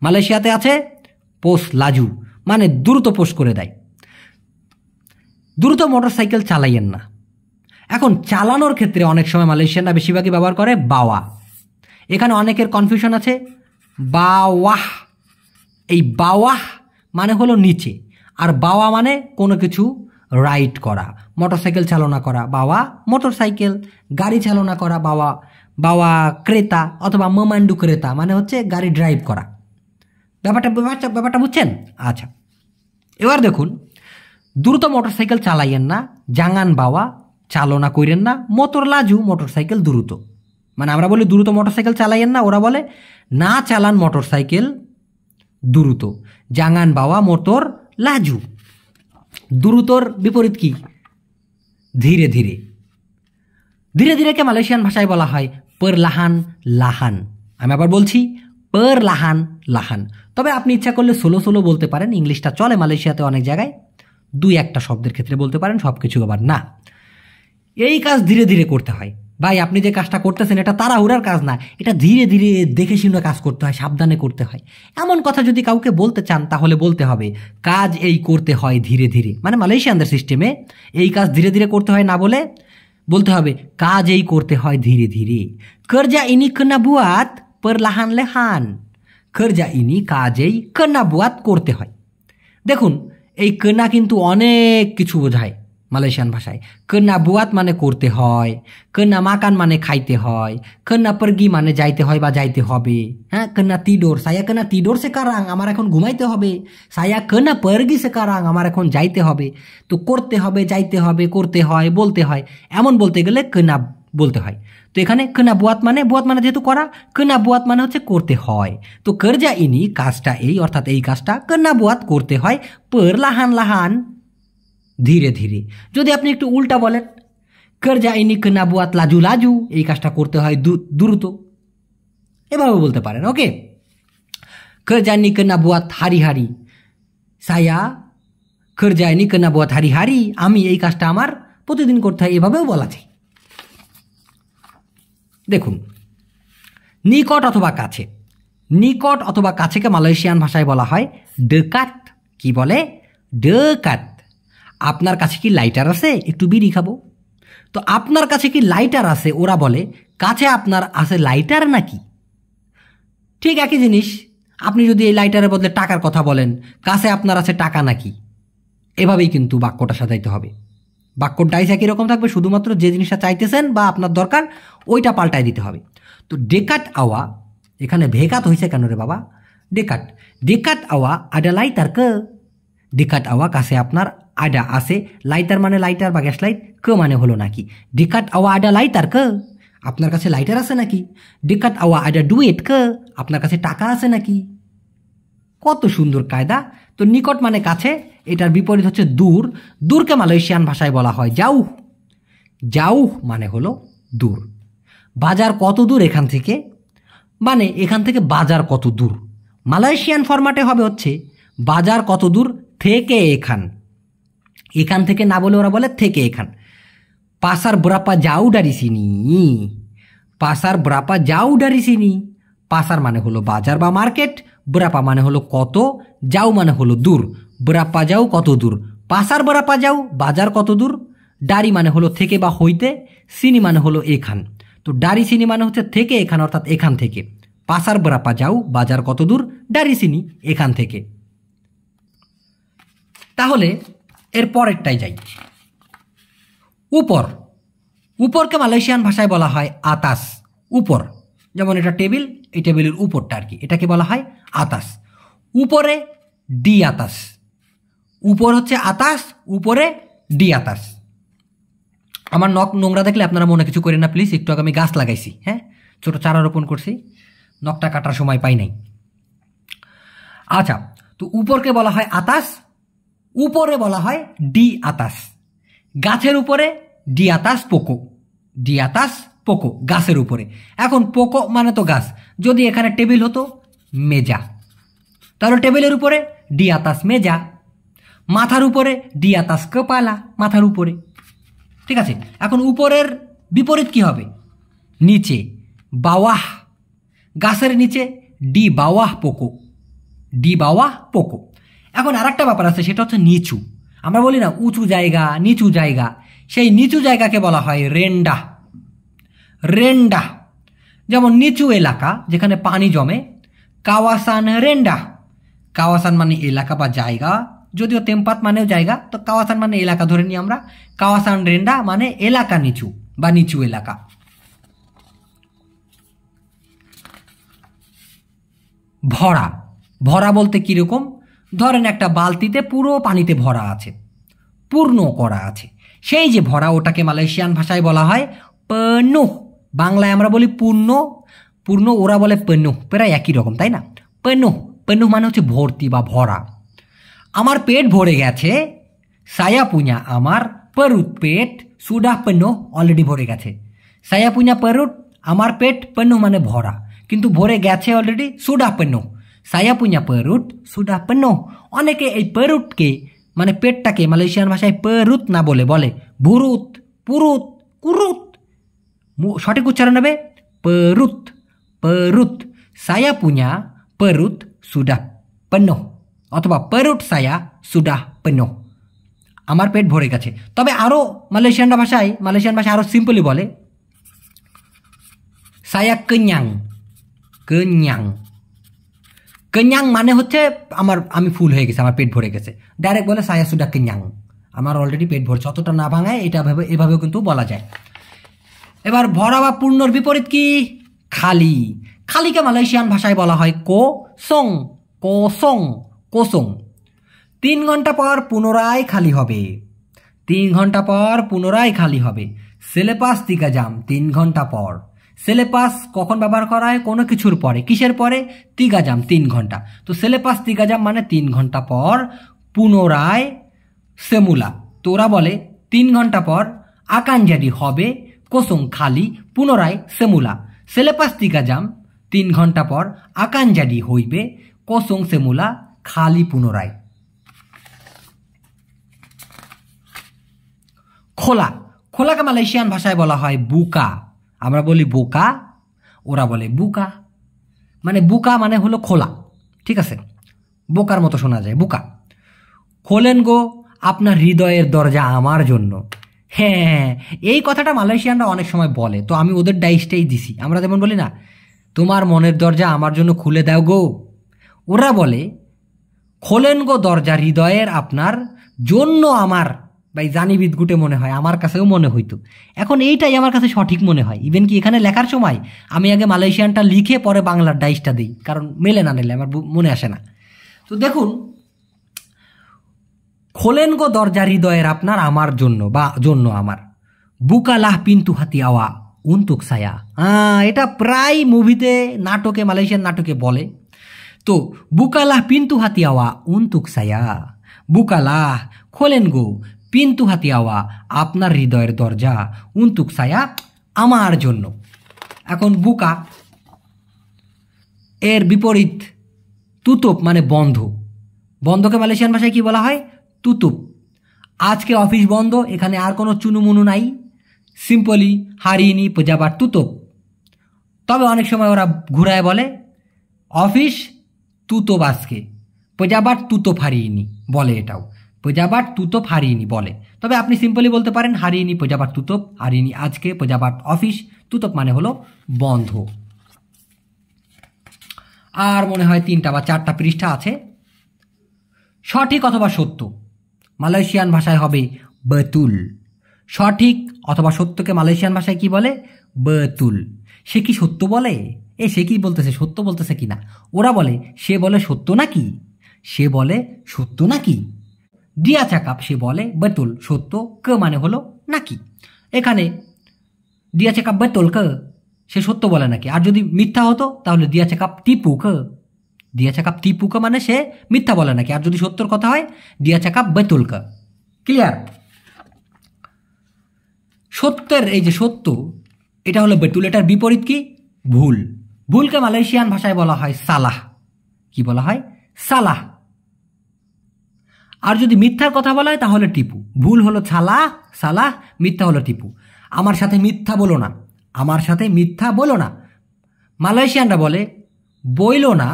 মালয়েশিয়াতে আছে পোস্ট লাজু, মানে দ্রুত পোস্ট করে দেয়। দ্রুত মোটরসাইকেল চালাইয়েন না। এখন চালানোর ক্ষেত্রে অনেক সময় মালয়েশিয়ানরা বেশিরভাগই ব্যবহার করে বাওয়া। এখানে অনেকের কনফিউশন আছে, বাওয়াহ, এই বাওয়াহ মানে হলো নিচে, আর বাওয়া মানে কোনো কিছু রাইড করা, মোটরসাইকেল চালনা করা বাওয়া, মোটরসাইকেল গাড়ি চালনা করা বাওয়া, বাওয়া ক্রেতা অথবা মমান্ডু ক্রেতা মানে হচ্ছে গাড়ি ড্রাইভ করা। ব্যাপারটা বুঝছেন? আচ্ছা, এবার দেখুন, দ্রুত মোটরসাইকেল চালাইয়েন না, জাঙ্গান বাওয়া, চালনা করেন না, মোটর লাজু, মোটরসাইকেল দ্রুত। মানে আমরা বলি দ্রুত মোটরসাইকেল চালাইয়েন না, ওরা বলে না চালান মোটরসাইকেল দ্রুত, জাঙ্গান বাওয়া মোটর লাজু। দ্রুতর বিপরীত কি? ধীরে ধীরে। ধীরে ধীরেকে মালয়েশিয়ান ভাষায় বলা হয় পারলাহান লাহান। আমি আবার বলছি পারলাহান লাহান। তবে আপনি ইচ্ছা করলে সোলো সোলো বলতে পারেন, ইংলিশটা চলে মালয়েশিয়াতে অনেক জায়গায়, দুই একটা শব্দের ক্ষেত্রে বলতে পারেন, সব কিছু আবার না। এই কাজ ধীরে ধীরে করতে হয় ভাই, আপনি যে কাজটা করতেছেন এটা তাড়াহুড়ার কাজ না, এটা ধীরে ধীরে দেখে শুনে কাজ করতে হয়, সাবধানে করতে হয়। এমন কথা যদি কাউকে বলতে চান তাহলে বলতে হবে কাজ এই করতে হয় ধীরে ধীরে। মানে মালয়েশিয়ানদের সিস্টেমে এই কাজ ধীরে ধীরে করতে হয় না বলে বলতে হবে কাজ এই করতে হয় ধীরে ধীরে। কর্জা ইনি কনা বুয়াত পারলাহান লেহান। কর্জা ইনি কাজেই কনা বুয়াত করতে হয়। দেখুন এই কনা কিন্তু অনেক কিছু বোঝায় মালয়েশিয়ান ভাষায়। কন্যা বুয়াত মানে করতে হয়, কন্যা মাকান মানে খাইতে হয়, কন্যা পরগি মানে যাইতে হয় বা যাইতে হবে। হ্যাঁ, কন্যা তিডোর, সায়া কন্যা তিডোর সে কারাং, আমার এখন ঘুমাইতে হবে। সায়া কন্যা পরগি সে কারাং, আমার এখন যাইতে হবে। তো করতে হবে, যাইতে হবে, করতে হয়, বলতে হয়, এমন বলতে গেলে কন্যা বলতে হয়। তো এখানে কন্যা বুয়াত মানে যেহেতু করা, কন্যা বুয়াত মানে হচ্ছে করতে হয়। তো কর্জা ইনি কাজটা এই অর্থাৎ এই কাজটা কন্যা বুয়াত করতে হয় পারলাহান লাহান ধীরে ধীরে। যদি আপনি একটু উল্টা বলেন কর্জা ইনি কন্যা বুয়াত লাজু লাজু, এই কাজটা করতে হয় দ্রুত, এভাবে বলতে পারেন। ওকে, কর্জা ইনি কন্যা বুয়াত হারি হারি, সায়া কর্জা ইনি কন্যা বুয়াত হারি হারি, আমি এই কাজটা আমার প্রতিদিন করতে হয়, এভাবেও বলা যায়। দেখুন, নিকট অথবা কাছে। নিকট অথবা কাছেকে মালয়েশিয়ান ভাষায় বলা হয় ডেকাত। কি বলে? ডেকাত। আপনার কাছে কি লাইটার আছে? একটু বিড়ি খাবো। তো আপনার কাছে কি লাইটার আছে? ওরা বলে কাছে আপনার আছে লাইটার নাকি? ঠিক একই জিনিস। আপনি যদি এই লাইটারের বদলে টাকার কথা বলেন, কাছে আপনার আছে টাকা নাকি, এভাবেই কিন্তু বাক্যটা সাজাইতে হবে। বাক্যর ডাইস একই রকম থাকবে, শুধুমাত্র যে জিনিসটা চাইতেছেন বা আপনার দরকার ওইটা পাল্টাই দিতে হবে। তো ডেকাট আওয়া, এখানে ভেকাত হয়েছে কেন রে বাবা? ডেকাট, ডেকাট আওয়া আডা লাইটার কে। ডেকাট আওয়া কাছে আপনার আডা আছে, লাইটার মানে লাইটার বা গ্যাস লাইট, কে মানে হলো নাকি। ডেকাট আওয়া আডা লাইটার কে, আপনার কাছে লাইটার আছে নাকি। ডেকাট আওয়া আডা ডুয়েট কে, আপনার কাছে টাকা আছে নাকি। কত সুন্দর কায়দা। তো নিকট মানে কাছে, এটার বিপরীত হচ্ছে দূর। দূরকে মালয়েশিয়ান ভাষায় বলা হয় যাও। যাও মানে হলো দূর। বাজার কত দূর এখান থেকে, মানে এখান থেকে বাজার কত দূর। মালয়েশিয়ান ফরম্যাটে হবে হচ্ছে বাজার কত দূর থেকে এখান, এখান থেকে না বলে ওরা বলে থেকে এখান। পাসার ব্রাপা যাও ডারি সিনি, পাসার ব্রাপা যাও ডারি সিনি। পাসার মানে হলো বাজার বা মার্কেট, ব্রাপা মানে হলো কত, যাও মানে হলো দূর। ব্রাপা যাও কত দূর, পাসার ব্রাপা যাও বাজার কত দূর, ডারি মানে হলো থেকে বা হইতে, সিনি মানে হলো এখান। তো ডারি সিনি মানে হচ্ছে থেকে এখান, অর্থাৎ এখান থেকে। পাসার ব্রাপা যাও বাজার কত দূর, ডারি সিনি এখান থেকে। তাহলে এর পরেরটাই যাই, উপর। উপরকে মালয়েশিয়ান ভাষায় বলা হয় আতাস, উপর। যেমন এটা টেবিল, এই টেবিলের উপরটা আর কি, এটাকে বলা হয় আতাস। উপরে ডি আতাস, উপর হচ্ছে আতাস, উপরে ডি আতাস। আমার নখ নোংরা দেখলে আপনারা মনে কিছু করেন না প্লিজ, একটু আগে আমি গাছ লাগাইছি, হ্যাঁ, ছোট চারা রোপণ করছি, নখটা কাটার সময় পাই নাই। আচ্ছা, তো উপরকে বলা হয় আতাস, উপরে বলা হয় ডি আতাস। গাছের উপরে ডি আতাস পোকো, ডি আতাস পোকো, গাছের উপরে। এখন পোকো মানে তো গাছ, যদি এখানে টেবিল হতো মেজা, তাহলে টেবিলের উপরে ডি আতাস মেজা। মাথার উপরে ডি আতাস কপালা, মাথার উপরে। ঠিক আছে, এখন উপরের বিপরীত কি হবে, নিচে, বাওয়াহ। গাছের নিচে ডি বাওয়াহ পোকো, ডি বাওয়াহ পোকো। এখন আর একটা ব্যাপার আছে, সেটা হচ্ছে নিচু। আমরা বলি না উঁচু জায়গা, নিচু জায়গা, সেই নিচু জায়গাকে বলা হয় রেন্ডা, রেন্ডা। যেমন নিচু এলাকা যেখানে পানি জমে, কাওয়াসান রেন্ডা। কাওয়াসান মানে এলাকা বা জায়গা, যদিও তেমপাত মানেও জায়গা, তো কাওয়াসান মানে এলাকা ধরে নিই আমরা। কাওয়াসান রেন্ডা মানে এলাকা নিচু বা নিচু এলাকা। ভরা, ভরা বলতে কিরকম, ধরেন একটা বালতিতে পুরো পানিতে ভরা আছে, পূর্ণ করা আছে, সেই যে ভরা, ওটাকে মালয়েশিয়ান ভাষায় বলা হয় পেনুহ। বাংলায় আমরা বলি পূর্ণ, পূর্ণ, ওরা বলে পেনুহ, প্রায় একই রকম তাই না। পেনুহ, পেনুহ মানে হচ্ছে ভর্তি বা ভরা। আমার পেট ভরে গেছে, সায়া পুña আমার perut, পেট, সুডাহ পেনুহ অলরেডি ভরে গেছে। সায়া পুña perut, আমার পেট, পেনুহ মানে ভরা, কিন্তু ভরে গেছে অলরেডি, সুডাহ পেনুহ। সায়া পুña perut সুডাহ পেনুহ। অনেকে এই পেরুটকে মানে পেটটাকে মালয়েশিয়ান ভাষায় পেরুত না বলে বলে ভুরুত, পুরুত, কুরুত। সঠিক উচ্চারণ হবে পেরুত, পেরুত। সায়া পুña perut সুডাহ পেনুহ, অথবা পেরুট সায়া সুডাহ পেনুহ, আমার পেট ভরে গেছে। তবে আরও মালয়েশিয়ান ভাষায় আরও সিম্পলি বলে সায়া কেnyang, কেnyang। কেnyang মানে হচ্ছে আমি ফুল হয়ে গেছে, আমার পেট ভরে গেছে। ডাইরেক্ট বলে সায়া সুডা কেnyang, আমার অলরেডি পেট ভরছে। অতটা না ভাঙায় এটা এভাবেও কিন্তু বলা যায়। এবার ভরা বা পূর্ণর বিপরীত কি, খালি। খালিকে মালয়েশিয়ান ভাষায় বলা হয় কোসং, কোসং, কোসং। 3 ঘন্টা পর পুনরায় খালি হবে, 3 ঘন্টা পর পুনরায় খালি হবে। সেলেপাস তিকা জাম, 3 ঘন্টা পর। সেলেপাস কখন ব্যবহার করা হয়, কোনো কিছুর পরে, কিসের পরে, তিগা জাম 3 ঘন্টা। তো সেলেপাস তিগা জাম মানে 3 ঘন্টা পর পুনরায় সেমুলা। তো ওরা বলে 3 ঘন্টা পর আকান জারি হবে, কোসং খালি, পুনরায় সেমুলা। সেলেপাস তিগা জাম 3 ঘন্টা পর আকান জারি হইবে, কোসং সেমুলা খালি পুনরায়। খোলা, খোলাকে মালয়েশিয়ান ভাষায় বলা হয় বুকা। আমরা বলি বোকা, ওরা বলে বুকা। মানে বুকা মানে হলো খোলা, ঠিক আছে, বোকার মতো শোনা যায়, বুকা। খোলেন গো আপনার হৃদয়ের দরজা আমার জন্য। হ্যাঁ, এই কথাটা মালয়েশিয়ানরা অনেক সময় বলে, তো আমি ওদের ডাইসটাই দিছি। আমরা যেমন বলি না তোমার মনের দরজা আমার জন্য খুলে দাও গো, ওরা বলে খোলেন গো দরজা হৃদয়ের আপনার জন্য আমার। ভাই জানি বিদগুটে মনে হয়, আমার কাছেও মনে হইতো। এখন এইটাই আমার কাছে সঠিক মনে হয়। ইভেন কি এখানে লেখার সময় আমি আগে মালয়েশিয়ানটা লিখে পরে বাংলার ডাইসটা দিই, কারণ মেলে না নিলে আমার মনে আসে না। তো দেখুন, খোলেন গো দরজা হৃদয়ের আপনার আমার জন্য বা জন্য আমার। বুকালাহ পিন্তু হাতি আওয়া উন্তুক সায়া। এটা প্রায় মুভিতে, নাটকে, মালয়েশিয়ান নাটকে বলে। তো বুকালাহ পিন্তু হাতি আওয়া উন্তুক সায়া, বুকালাহ খোলেন গো পিন্তু হাতি আওয়া আপনার হৃদয়ের দরজা, উন্তুক সায়া আমার জন্য। এখন বুকা এর বিপরীত তুতুপ মানে বন্ধ। বন্ধকে মালয়েশিয়ান ভাষায় কি বলা হয়? তুতুপ। আজকে অফিস বন্ধ, এখানে আর কোনো চুনুমুনু নাই, সিম্পলি হারি ইনি পেজাবার তুতুপ। তবে অনেক সময় ওরা ঘুরায় বলে অফিস তুতুপ আজকে, পেজাবার তুতুপ হারিয়ে বলে, এটাও পেজাবার তুতুপ হারিয়ে বলে। তবে আপনি সিম্পলি বলতে পারেন হারিয়ে পেজাবার তুতুপ, হারিয়ে আজকে পেজাবার অফিস, তুতুপ মানে হলো বন্ধ। আর মনে হয় 3টা বা 4টা পৃষ্ঠা আছে। সঠিক অথবা সত্য মালয়েশিয়ান ভাষায় হবে বেতুল। সঠিক অথবা সত্যকে মালয়েশিয়ান ভাষায় কি বলে? বেতুল। সে কি সত্য বলে? সে কি বলতেছে, সত্য বলতেছে কিনা? ওরা বলে, সে বলে সত্য নাকি, সে বলে সত্য নাকি। দিয়া চাকাপ সে বলে বেতুল, সত্য, কে মানে হলো নাকি। এখানে দিয়া চাকাপ বেতুল কে, সে সত্য বলে নাকি। আর যদি মিথ্যা হতো তাহলে দিয়া চাকাপ টিপু কে, দিয়া চাকাপ টিপু কে মানে সে মিথ্যা বলে নাকি। আর যদি সত্যর কথা হয় দিয়া চাকাপ বেতুল কে। ক্লিয়ার? সত্যের এই যে সত্য, এটা হলো বেতুল। এটার বিপরীত কি? ভুল। ভুলকে মালয়েশিয়ান ভাষায় বলা হয় সালাহ। কি বলা হয়? সালাহ। আর যদি মিথ্যার কথা বলা হয় তাহলে টিপু। ভুল হলো ছালা সালাহ, মিথ্যা হলো টিপু। আমার সাথে মিথ্যা বলো না, আমার সাথে মিথ্যা বলো না। মালয়েশিয়ানরা বলে বইলো না,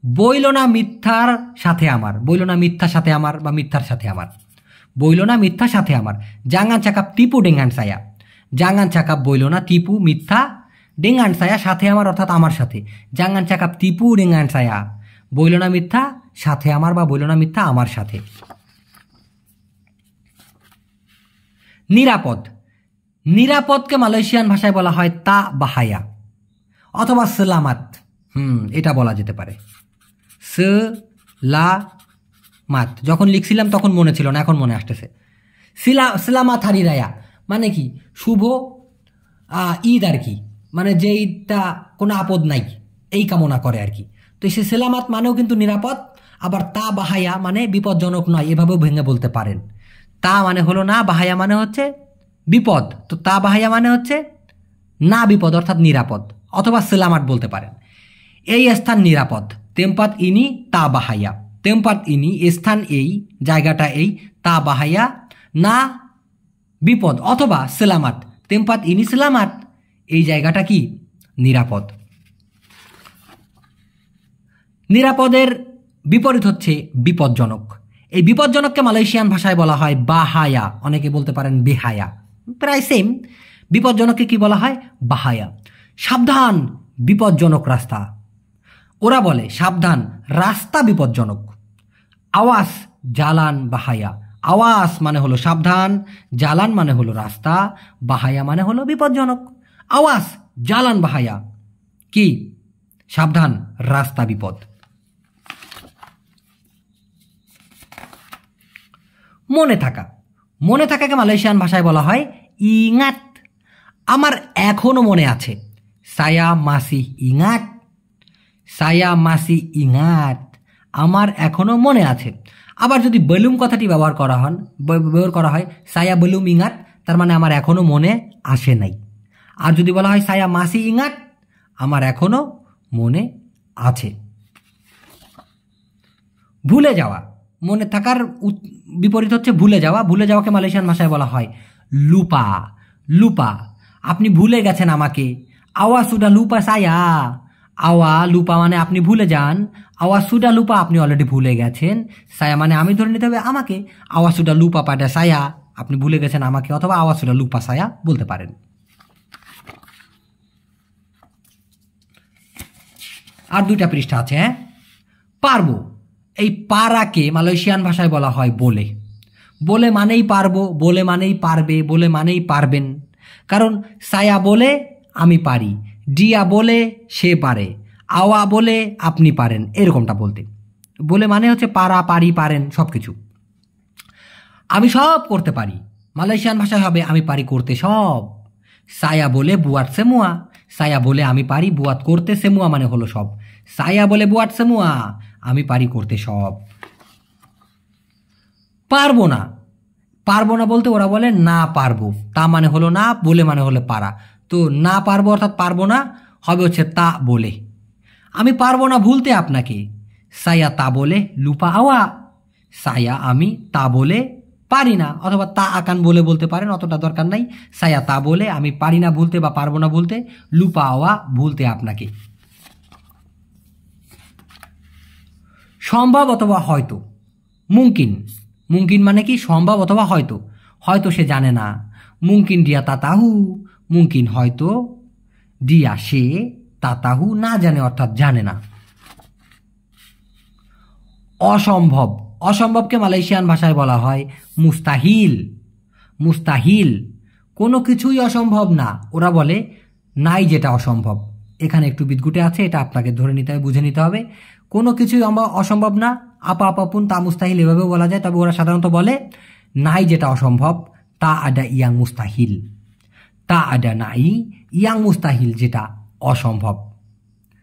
বইলো না মিথ্যার সাথে আমার, বইলো না মিথ্যার সাথে আমার বা মিথ্যার সাথে আমার, বইলো না মিথ্যার সাথে আমার। জাঙ্গান চাকাপ টিপু ডেঙ্গান সায়া, জাঙ্গান চাকাপ বইলো না, টিপু মিথ্যা, ডেঙ্গান সায়া সাথে আমার অর্থাৎ আমার সাথে। জাঙ্গান চাকাপ টিপু ডেঙ্গান সায়া, বইলো না মিথ্যা সাথে আমার বা বইলো না মিথ্যা আমার সাথে। নিরাপদ। নিরাপদকে মালয়েশিয়ান ভাষায় বলা হয় তা বাহায়া অথবা সেলামাত। এটা বলা যেতে পারে সেলামাত। যখন লিখছিলাম তখন মনে ছিল না, এখন মনে আসতেছে। সেলামাত হারি রায়া মানে কি? শুভ ঈদ আর কি, মানে যে ঈদটা কোনো আপদ নাই এই কামনা করে আর কি। তো সে সেলামাত মানেও কিন্তু নিরাপদ। আবার তা বাহায়া মানে বিপজ্জনক নয়, এভাবেও ভেঙে বলতে পারেন। তা মানে হলো না, বাহায়া মানে হচ্ছে বিপদ। তো তা বাহায়া মানে হচ্ছে না বিপদ অর্থাৎ নিরাপদ, অথবা সেলামাত বলতে পারেন। এই স্থান নিরাপদ, তেমপাত ইনি তা বাহায়া। তেমপাত ইনি স্থান এই, জায়গাটা এই, তা বাহায়া না বিপদ, অথবা সেলামাত, তেমপাত ইনি সেলামাত, এই জায়গাটা কি? নিরাপদ। নিরাপদের বিপরীত হচ্ছে বিপজ্জনক। এই বিপজ্জনককে মালয়েশিয়ান ভাষায় বলা হয় বাহায়া, অনেকে বলতে পারেন বেহায়া, প্রায় সেম। বিপজ্জনককে কি বলা হয়? বাহায়া। সাবধান, বিপজ্জনক রাস্তা। ওরা বলে সাবধান, রাস্তা বিপজ্জনক। আওয়াজ, জালান বাহায়া। আওয়াজ মানে হলো সাবধান, জালান মানে হলো রাস্তা, বাহায়া মানে হলো বিপজ্জনক। আওয়াজ জালান বাহায়া কি? সাবধান, রাস্তা বিপদ। মনে থাকা। মনে থাকাকে মালয়েশিয়ান ভাষায় বলা হয় ইঙাত। আমার এখনো মনে আছে, সায়া মাসি ইঙাত, সায়া মাসি ইঙাত, আমার এখনো মনে আছে। আবার যদি বেলুম কথাটি ব্যবহার করা হয় সায়া বেলুম ইঙাত, তার মানে আমার এখনো মনে আসে নাই। আর যদি বলা হয় সায়া মাসি ইঙাত, আমার এখনো মনে আছে। ভুলে যাওয়া। মনে থাকার বিপরীত হচ্ছে ভুলে যাওয়া। ভুলে যাওয়াকে মালয়েশিয়ান ভাষায় বলা হয় লুপা। লুপা, আপনি ভুলে গেছেন আমাকে। আওয়া সুডা লুপা সায়া। আওয়া লুপা মানে আপনি ভুলে যান, আওয়া সুডা লুপা আপনি অলরেডি ভুলে গেছেন, সায়া মানে আমি ধরে নিতে হবে আমাকে। আওয়া সুডা লুপা পাডা সায়া, আপনি ভুলে গেছেন আমাকে, অথবা আওয়া সুডা লুপা সায়া বলতে পারেন। আর 2টা পৃষ্ঠা আছে। পারবো। এই পারাকে মালয়েশিয়ান ভাষায় বলা হয় বলে। বলে মানেই পারবো, বলে মানেই পারবে, বলে মানেই পারবেন। কারণ সায়া বলে আমি পারি, ডিয়া বলে সে পারে, আওয়া বলে আপনি পারেন, এরকমটা বলতে। বলে মানে হচ্ছে পারা, পারি, পারেন সব কিছু। আমি সব করতে পারি, মালয়েশিয়ান ভাষায় হবে আমি পারি করতে সব। সায়া বলে বুয়াট সেমুয়া। সায়া বলে আমি পারি বুয়াত করতে, সেমুয়া মানে হলো সব। সায়া বলে বুয়াট সেমুয়া, আমি পারি করতে সব। পারবো না। পারবো না বলতে ওরা বলে না পারবো, তা মানে হলো না, বলে মানে হলো পারা। তো না পারবো অর্থাৎ পারবো না হবে হচ্ছে তা বলে। আমি পারবো না ভুলতে আপনাকে, সায়া তা বলে লুপা আওয়া। সায়া আমি তা বলে পারি না, অথবা তা আকান বলে বলতে পারেন, অতটা দরকার নাই। সায়া তা বলে আমি পারি না ভুলতে বা পারবো না ভুলতে, লুপা আওয়া ভুলতে আপনাকে। সম্ভব অথবা হয়তো, মুমকিন। মুমকিন মানে কি? সম্ভব অথবা হয়তো। হয়তো সে জানে না, মুমকিন ডিয়া তাতাহু। মুমকিন হয়তো, ডিয়া সে, তাতাহু না জানে অর্থাৎ জানে না। অসম্ভব। অসম্ভবকে মালয়েশিয়ান ভাষায় বলা হয় মুস্তাহিল। মুস্তাহিল, কোনো কিছুই অসম্ভব না। ওরা বলে নাই যেটা অসম্ভব। এখানে একটু বিদঘুটে আছে, এটা আপনাকে ধরে নিতে হবে, বুঝে নিতে হবে। কোনো কিছুই অসম্ভব না, আপা আপাপুন তা মুস্তাহিল এভাবেও বলা যায়, তবে ওরা সাধারণত বলে নাই যেটা অসম্ভব তা আডা ইয়াং মুস্তাহিল। তা আডা নাই ইয়াং মুস্তাহিল, যেটা অসম্ভব।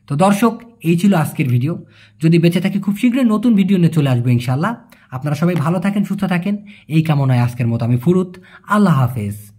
তো দর্শক, এই ছিল আজকের ভিডিও। যদি বেঁচে থাকি খুব শীঘ্রই নতুন ভিডিও নিয়ে চলে আসবো ইনশাল্লাহ। আপনারা সবাই ভালো থাকেন, সুস্থ থাকেন, এই কামনায় আজকের মতো আমি ফুরুত। আল্লাহ হাফেজ।